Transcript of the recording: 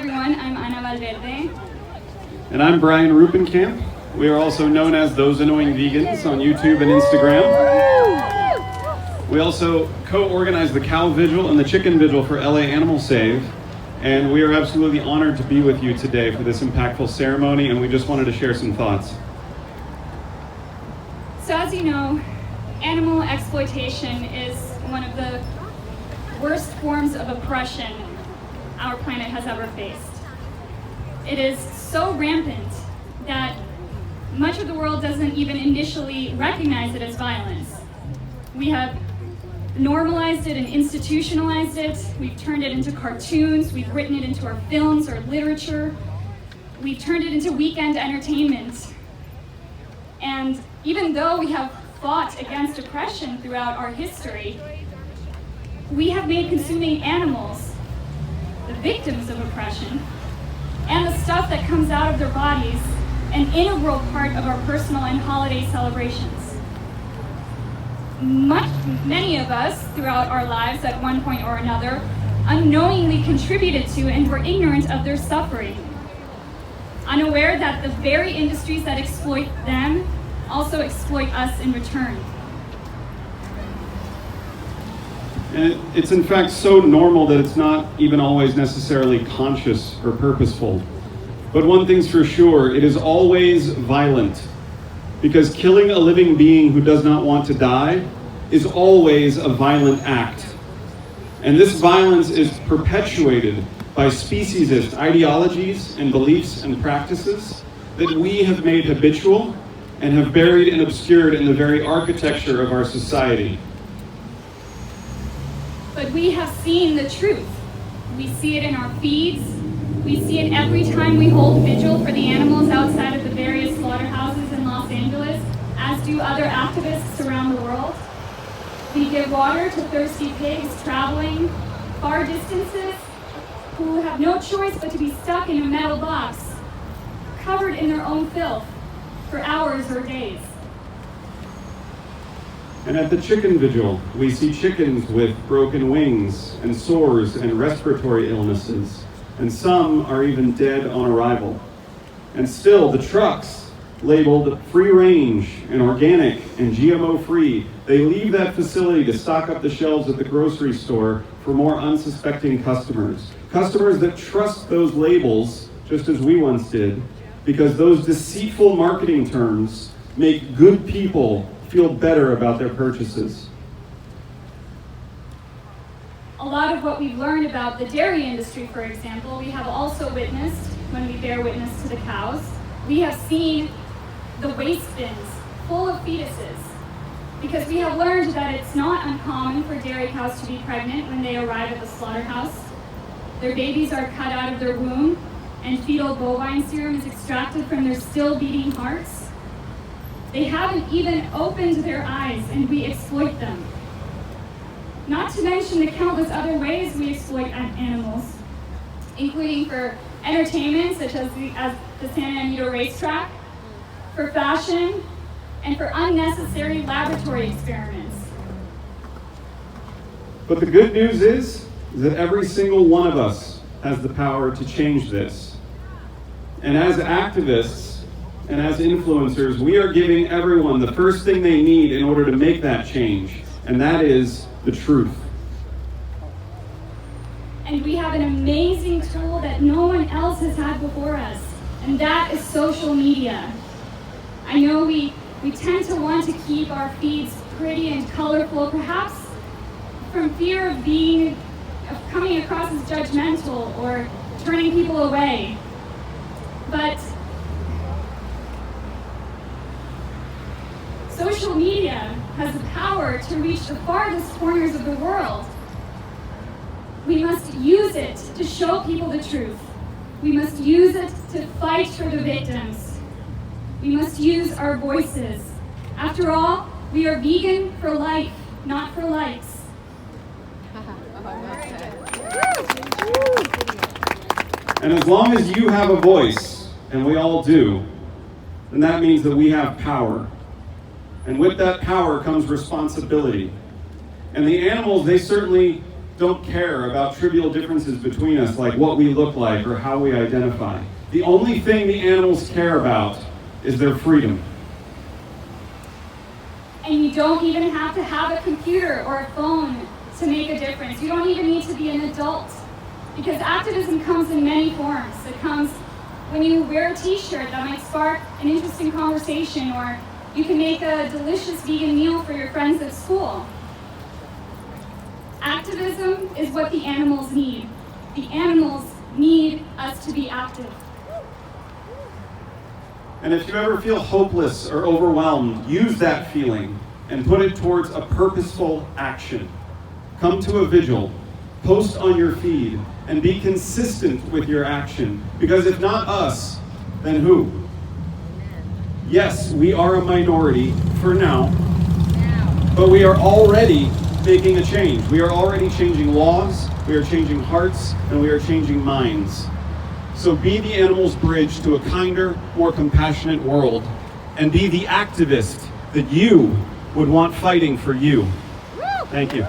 everyone, I'm Ana Valverde. And I'm Brian Rupenkamp. We are also known as Those Annoying Vegans on YouTube and Instagram. We also co-organize the Cow Vigil and the Chicken Vigil for LA Animal Save. And we are absolutely honored to be with you today for this impactful ceremony, and we just wanted to share some thoughts. So as you know, animal exploitation is one of the worst forms of oppression our planet has ever faced. It is so rampant that much of the world doesn't even initially recognize it as violence. We have normalized it and institutionalized it. We've turned it into cartoons. We've written it into our films or literature. We've turned it into weekend entertainment. And even though we have fought against oppression throughout our history, we have made consuming animals the victims of oppression, and the stuff that comes out of their bodies an integral part of our personal and holiday celebrations. Many of us throughout our lives at one point or another unknowingly contributed to and were ignorant of their suffering, unaware that the very industries that exploit them also exploit us in return. And it's in fact so normal that it's not even always necessarily conscious or purposeful. But one thing's for sure, it is always violent. Because killing a living being who does not want to die is always a violent act. And this violence is perpetuated by speciesist ideologies and beliefs and practices that we have made habitual and have buried and obscured in the very architecture of our society. But we have seen the truth. We see it in our feeds. We see it every time we hold vigil for the animals outside of the various slaughterhouses in Los Angeles, as do other activists around the world. We give water to thirsty pigs traveling far distances who have no choice but to be stuck in a metal box, covered in their own filth for hours or days. And at the chicken vigil, we see chickens with broken wings and sores and respiratory illnesses, and some are even dead on arrival. And still, the trucks labeled free range and organic and GMO free, they leave that facility to stock up the shelves at the grocery store for more unsuspecting customers. Customers that trust those labels, just as we once did, because those deceitful marketing terms make good people feel better about their purchases. A lot of what we've learned about the dairy industry, for example, we have also witnessed when we bear witness to the cows. We have seen the waste bins full of fetuses, because we have learned that it's not uncommon for dairy cows to be pregnant when they arrive at the slaughterhouse. Their babies are cut out of their womb, and fetal bovine serum is extracted from their still beating hearts. They haven't even opened their eyes, and we exploit them. Not to mention the countless other ways we exploit animals, including for entertainment, such as the Santa Anita racetrack, for fashion, and for unnecessary laboratory experiments. But the good news is that every single one of us has the power to change this. And as activists, and as influencers, we are giving everyone the first thing they need in order to make that change, and that is the truth. And we have an amazing tool that no one else has had before us, and that is social media. I know we tend to want to keep our feeds pretty and colorful, perhaps from fear of coming across as judgmental or turning people away. But social media has the power to reach the farthest corners of the world. We must use it to show people the truth. We must use it to fight for the victims. We must use our voices. After all, we are vegan for life, not for likes. And as long as you have a voice, and we all do, then that means that we have power. And with that power comes responsibility. And the animals, they certainly don't care about trivial differences between us, like what we look like or how we identify. The only thing the animals care about is their freedom. And you don't even have to have a computer or a phone to make a difference. You don't even need to be an adult, because activism comes in many forms. It comes when you wear a t-shirt that might spark an interesting conversation, or you can make a delicious vegan meal for your friends at school. Activism is what the animals need. The animals need us to be active. And if you ever feel hopeless or overwhelmed, use that feeling and put it towards a purposeful action. Come to a vigil, post on your feed, and be consistent with your action. Because if not us, then who? Yes, we are a minority for now, but we are already making a change. We are already changing laws, we are changing hearts, and we are changing minds. So be the animal's bridge to a kinder, more compassionate world, and be the activist that you would want fighting for you. Thank you.